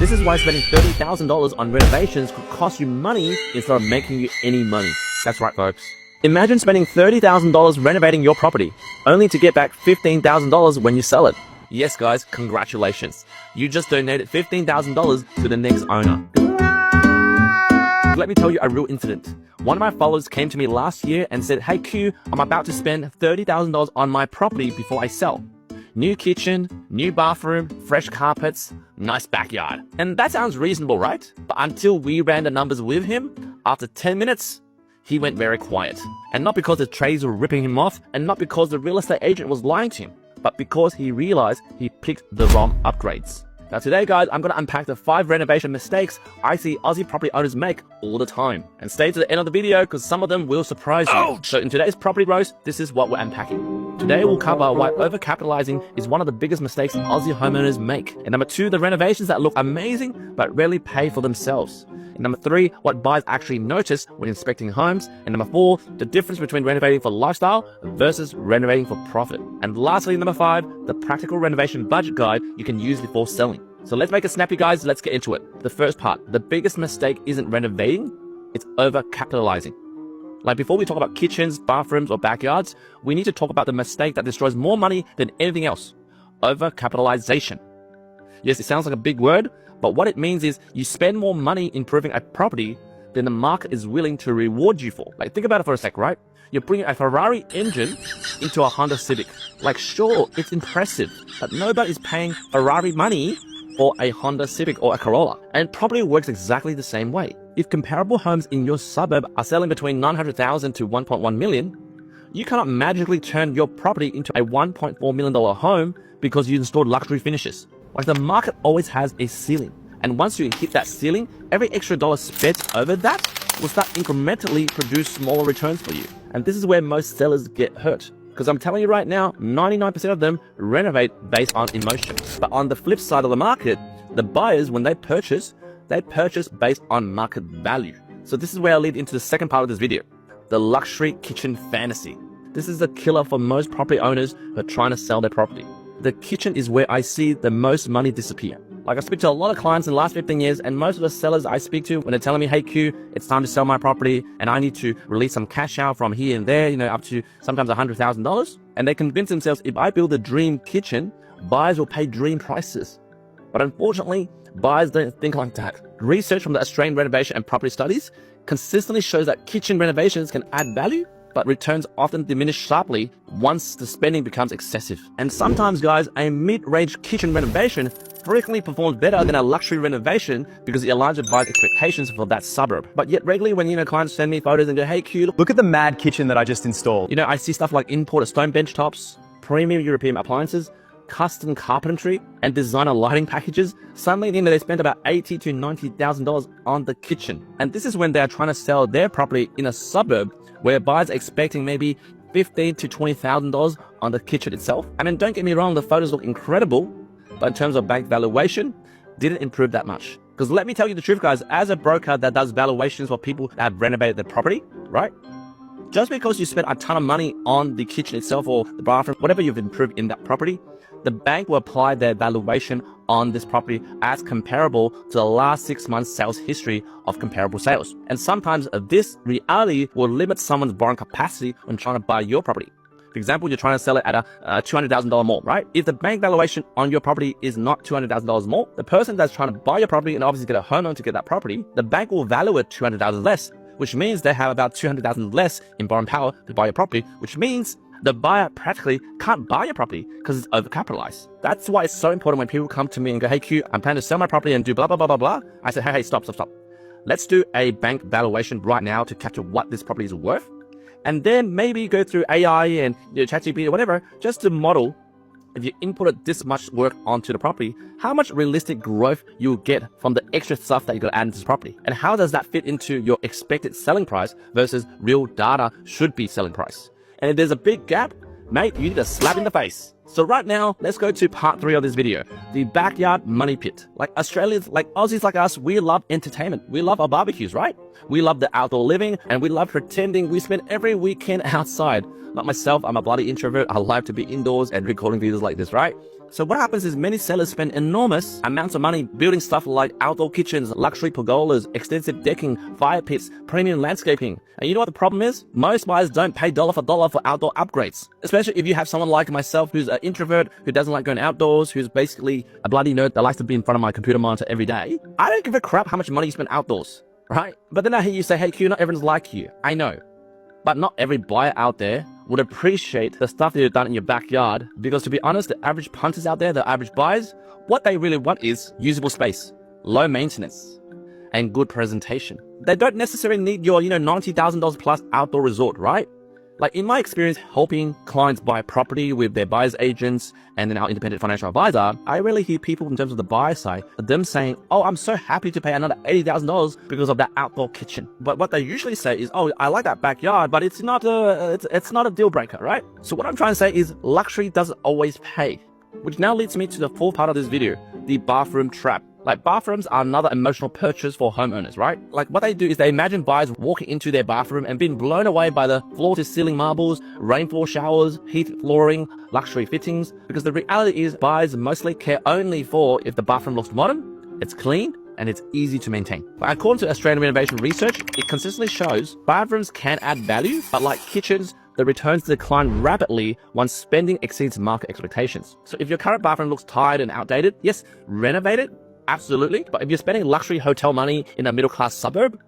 This is why spending $30,000 on renovations could cost you money instead of making you any money. That's right, folks. Imagine spending $30,000 renovating your property, only to get back $15,000 when you sell it. Yes, guys, congratulations. You just donated $15,000 to the next owner. Let me tell you a real incident. One of my followers came to me last year and said, "Hey Q, I'm about to spend $30,000 on my property before I sell. New kitchen, new bathroom, fresh carpets, nice backyard." And that sounds reasonable, right? But until we ran the numbers with him, after 10 minutes, he went very quiet. And not because the trades were ripping him off, and not because the real estate agent was lying to him, but because he realized he picked the wrong upgrades. Now today, guys, I'm going to unpack the 5 renovation mistakes I see Aussie property owners make all the time. And stay to the end of the video because some of them will surprise you. Ouch! So in today's property roast, this is what we're unpacking. Today we'll cover why overcapitalizing is one of the biggest mistakes Aussie homeowners make. And number 2, the renovations that look amazing but rarely pay for themselves. And number 3, what buyers actually notice when inspecting homes. And number 4, the difference between renovating for lifestyle versus renovating for profit. And lastly, number 5, the practical renovation budget guide you can use before selling. So let's make it snappy, guys. Let's get into it. The first part, the biggest mistake isn't renovating, it's overcapitalizing. Like before we talk about kitchens, bathrooms, or backyards, we need to talk about the mistake that destroys more money than anything else. Overcapitalization. Yes, it sounds like a big word, but what it means is you spend more money improving a property than the market is willing to reward you for. Like think about it for a sec, right? You're bringing a Ferrari engine into a Honda Civic. Like sure, it's impressive, but nobody's paying Ferrari money for a Honda Civic or a Corolla. And property works exactly the same way. If comparable homes in your suburb are selling between $900,000 to $1.1 million, you cannot magically turn your property into a $1.4 million home because you installed luxury finishes. Like the market always has a ceiling. And once you hit that ceiling, every extra dollar spent over that will start incrementally produce smaller returns for you. And this is where most sellers get hurt. Because I'm telling you right now, 99% of them renovate based on emotion. But on the flip side of the market, the buyers, when they purchase based on market value. So this is where I lead into the second part of this video, the luxury kitchen fantasy. This is a killer for most property owners who are trying to sell their property. The kitchen is where I see the most money disappear. Like I speak to a lot of clients in the last 15 years, and most of the sellers I speak to when they're telling me, "Hey Q, it's time to sell my property and I need to release some cash out from here and there, up to sometimes $100,000. And they convince themselves, if I build a dream kitchen, buyers will pay dream prices. But unfortunately, buyers don't think like that. Research from the Australian Renovation and Property Studies consistently shows that kitchen renovations can add value, but returns often diminish sharply once the spending becomes excessive. And sometimes, guys, a mid-range kitchen renovation frequently performs better than a luxury renovation because it aligns with buyers' expectations for that suburb. But yet regularly when clients send me photos and go, "Hey Q, look at the mad kitchen that I just installed." I see stuff like imported stone bench tops, premium European appliances, custom carpentry, and designer lighting packages. Suddenly they spend about $80,000 to $90,000 on the kitchen. And this is when they're trying to sell their property in a suburb where buyers are expecting maybe $15,000 to $20,000 on the kitchen itself. I mean, don't get me wrong, the photos look incredible, but in terms of bank valuation, didn't improve that much. Because let me tell you the truth, guys, as a broker that does valuations for people that have renovated their property, right? Just because you spent a ton of money on the kitchen itself or the bathroom, whatever you've improved in that property, the bank will apply their valuation on this property as comparable to the last 6 months sales history of comparable sales. And sometimes this reality will limit someone's borrowing capacity when trying to buy your property. For example, you're trying to sell it at a $200,000 more, right? If the bank valuation on your property is not $200,000 more, the person that's trying to buy your property and obviously get a home loan to get that property, the bank will value it $200,000 less, which means they have about $200,000 less in borrowing power to buy your property, which means the buyer practically can't buy your property because it's overcapitalized. That's why it's so important when people come to me and go, "Hey Q, I'm planning to sell my property and do blah, blah, blah, blah, blah." I say, hey, stop. Let's do a bank valuation right now to capture what this property is worth. And then maybe go through AI and ChatGPT or whatever, just to model, if you inputted this much work onto the property, how much realistic growth you'll get from the extra stuff that you're going to add into this property. And how does that fit into your expected selling price versus real data should be selling price. And if there's a big gap, mate, you need a slap in the face. So right now, let's go to part 3 of this video, the backyard money pit. Like Australians, like Aussies like us, we love entertainment. We love our barbecues, right? We love the outdoor living, and we love pretending we spend every weekend outside. Not myself, I'm a bloody introvert. I like to be indoors and recording videos like this, right? So what happens is many sellers spend enormous amounts of money building stuff like outdoor kitchens, luxury pergolas, extensive decking, fire pits, premium landscaping. And you know what the problem is? Most buyers don't pay dollar for dollar for outdoor upgrades. Especially if you have someone like myself who's an introvert, who doesn't like going outdoors, who's basically a bloody nerd that likes to be in front of my computer monitor every day. I don't give a crap how much money you spend outdoors, right? But then I hear you say, hey Q, not everyone's like you. I know. But not every buyer out there would appreciate the stuff that you've done in your backyard, because to be honest, the average punters out there, the average buyers, what they really want is usable space, low maintenance, and good presentation. They don't necessarily need your, $90,000 plus outdoor resort, right? Like in my experience helping clients buy property with their buyer's agents and then our independent financial advisor, I rarely hear people in terms of the buyer side, them saying, oh, I'm so happy to pay another $80,000 because of that outdoor kitchen. But what they usually say is, oh, I like that backyard, but it's not a deal breaker, right? So what I'm trying to say is luxury doesn't always pay, which now leads me to the fourth part of this video, the bathroom trap. Like bathrooms are another emotional purchase for homeowners, right? Like what they do is they imagine buyers walking into their bathroom and being blown away by the floor to ceiling marbles, rainfall showers, heated flooring, luxury fittings, because the reality is buyers mostly care only for if the bathroom looks modern, it's clean, and it's easy to maintain. But according to Australian renovation research, it consistently shows bathrooms can add value, but like kitchens, the returns decline rapidly once spending exceeds market expectations. So if your current bathroom looks tired and outdated, yes, renovate it. Absolutely. But if you're spending luxury hotel money in a middle-class suburb,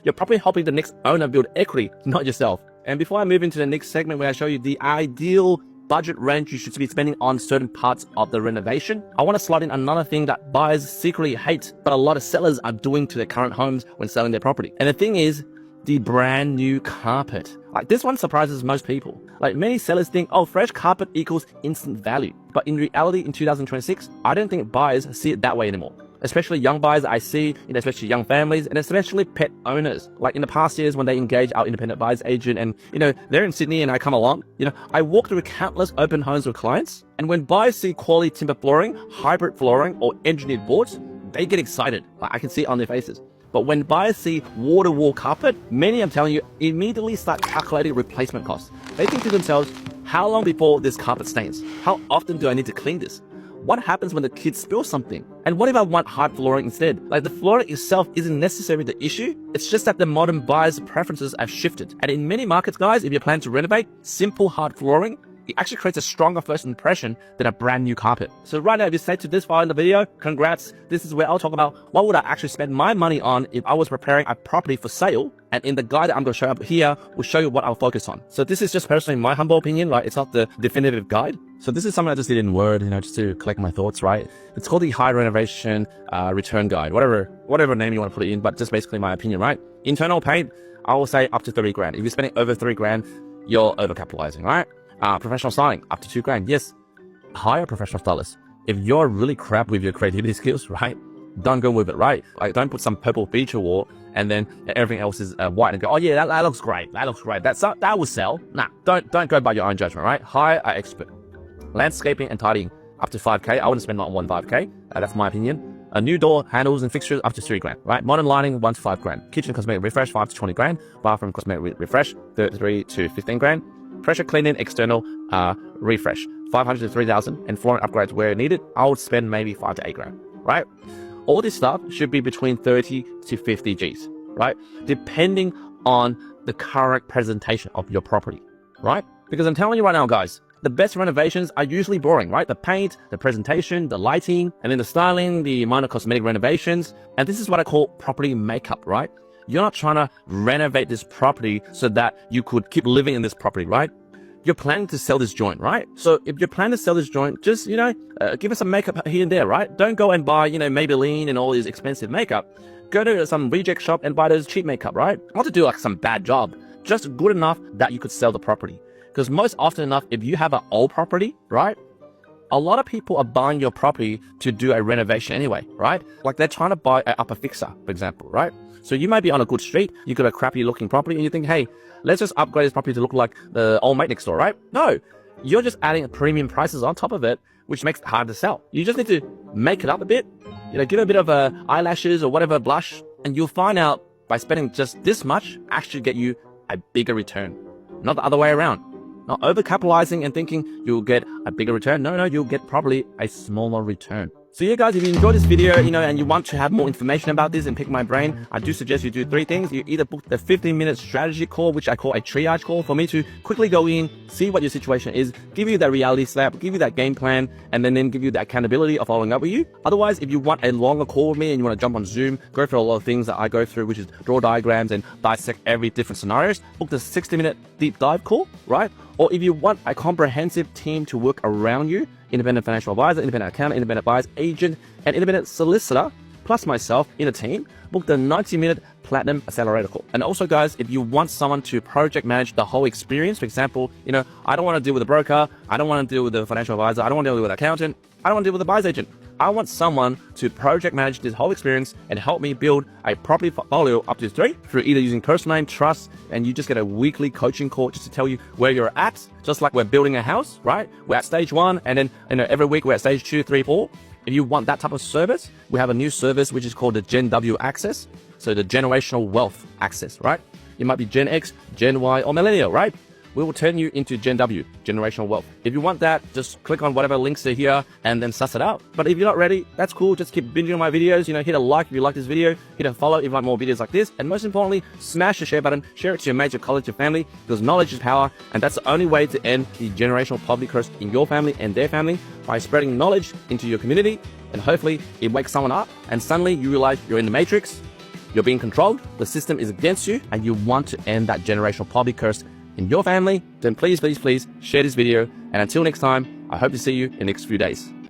you're probably helping the next owner build equity, not yourself. And before I move into the next segment where I show you the ideal budget range you should be spending on certain parts of the renovation, I want to slide in another thing that buyers secretly hate, but a lot of sellers are doing to their current homes when selling their property. And the thing is, the brand new carpet. Like this one surprises most people. Like many sellers think, oh, fresh carpet equals instant value. But in reality, in 2026, I don't think buyers see it that way anymore. Especially young buyers I see, especially young families, and especially pet owners. Like in the past years when they engage our independent buyer's agent and, they're in Sydney and I come along, I walk through countless open homes with clients. And when buyers see quality timber flooring, hybrid flooring, or engineered boards, they get excited. I can see it on their faces. But when buyers see wall-to-wall carpet, many, I'm telling you, immediately start calculating replacement costs. They think to themselves, how long before this carpet stains? How often do I need to clean this? What happens when the kids spill something? And what if I want hard flooring instead? Like the flooring itself isn't necessarily the issue. It's just that the modern buyers' preferences have shifted. And in many markets, guys, if you plan to renovate, simple hard flooring, it actually creates a stronger first impression than a brand new carpet. So right now, if you stayed to this far in the video, congrats. This is where I'll talk about what would I actually spend my money on if I was preparing a property for sale. And in the guide that I'm going to show up here, we'll show you what I'll focus on. So this is just personally my humble opinion, right? It's not the definitive guide. So this is something I just did in Word, just to collect my thoughts, right? It's called the High Renovation Return Guide, whatever name you want to put it in, but just basically my opinion, right? Internal paint, I will say up to 30 grand. If you're spending over 3 grand, you're overcapitalizing, right? Professional styling, up to 2 grand. Yes, hire a professional stylist. If you're really crap with your creativity skills, right? Don't go with it, right? Like, don't put some purple feature wall and then everything else is white and go, oh yeah, that looks great. That looks great. That will sell. Nah, don't go by your own judgment, right? Hire an expert. Landscaping and tidying, up to 5K. I wouldn't spend more than 5K. That's my opinion. A new door, handles and fixtures, up to 3 grand, right? Modern lighting, 1 to 5 grand. Kitchen cosmetic refresh, 5 to 20 grand. Bathroom cosmetic refresh, 3 to 15 grand. Pressure cleaning, external refresh, 500 to 3,000, and flooring upgrades where needed. I would spend maybe 5 to 8 grand, right? All this stuff should be between 30 to 50 Gs, right? Depending on the current presentation of your property, right? Because I'm telling you right now, guys, the best renovations are usually boring, right? The paint, the presentation, the lighting, and then the styling, the minor cosmetic renovations. And this is what I call property makeup, right? You're not trying to renovate this property so that you could keep living in this property, right? You're planning to sell this joint, right? So if you're planning to sell this joint, just, give us some makeup here and there, right? Don't go and buy, Maybelline and all these expensive makeup. Go to some reject shop and buy those cheap makeup, right? Not to do like some bad job, just good enough that you could sell the property. Because most often enough, if you have an old property, right? A lot of people are buying your property to do a renovation anyway, right? Like they're trying to buy an upper fixer, for example, right? So you might be on a good street, you got a crappy looking property and you think, hey, let's just upgrade this property to look like the old mate next door, right? No, you're just adding premium prices on top of it, which makes it hard to sell. You just need to make it up a bit, give it a bit of eyelashes or whatever blush, and you'll find out by spending just this much actually get you a bigger return, not the other way around. Not overcapitalizing and thinking you'll get a bigger return. No, you'll get probably a smaller return. So yeah guys, if you enjoyed this video, and you want to have more information about this and pick my brain, I do suggest you do 3 things. You either book the 15-minute strategy call, which I call a triage call, for me to quickly go in, see what your situation is, give you that reality slap, give you that game plan, and then give you the accountability of following up with you. Otherwise, if you want a longer call with me and you want to jump on Zoom, go through a lot of things that I go through, which is draw diagrams and dissect every different scenarios, book the 60-minute deep dive call, right? Or if you want a comprehensive team to work around you, independent financial advisor, independent accountant, independent buyer's agent, and independent solicitor, plus myself in a team, book the 90-minute platinum accelerator call. And also guys, if you want someone to project manage the whole experience, for example, I don't want to deal with a broker, I don't want to deal with a financial advisor, I don't want to deal with an accountant, I don't want to deal with a buyer's agent. I want someone to project manage this whole experience and help me build a property portfolio up to 3 through either using personal name, trust, and you just get a weekly coaching call just to tell you where you're at, just like we're building a house, right? We're at stage 1, and then every week we're at stage 2, 3, 4. If you want that type of service, we have a new service which is called the Gen W Access, so the generational wealth access, right? You might be Gen X, Gen Y, or Millennial, right? We will turn you into Gen W, generational wealth. If you want that, just click on whatever links are here and then suss it out. But if you're not ready, that's cool. Just keep binging on my videos. Hit a like if you like this video, hit a follow if you want more videos like this. And most importantly, smash the share button, share it to your mates, your colleagues, your family, because knowledge is power. And that's the only way to end the generational poverty curse in your family and their family, by spreading knowledge into your community. And hopefully it wakes someone up and suddenly you realize you're in the matrix, you're being controlled, the system is against you, and you want to end that generational poverty curse in your family. Then please share this video. And until next time, I hope to see you in the next few days.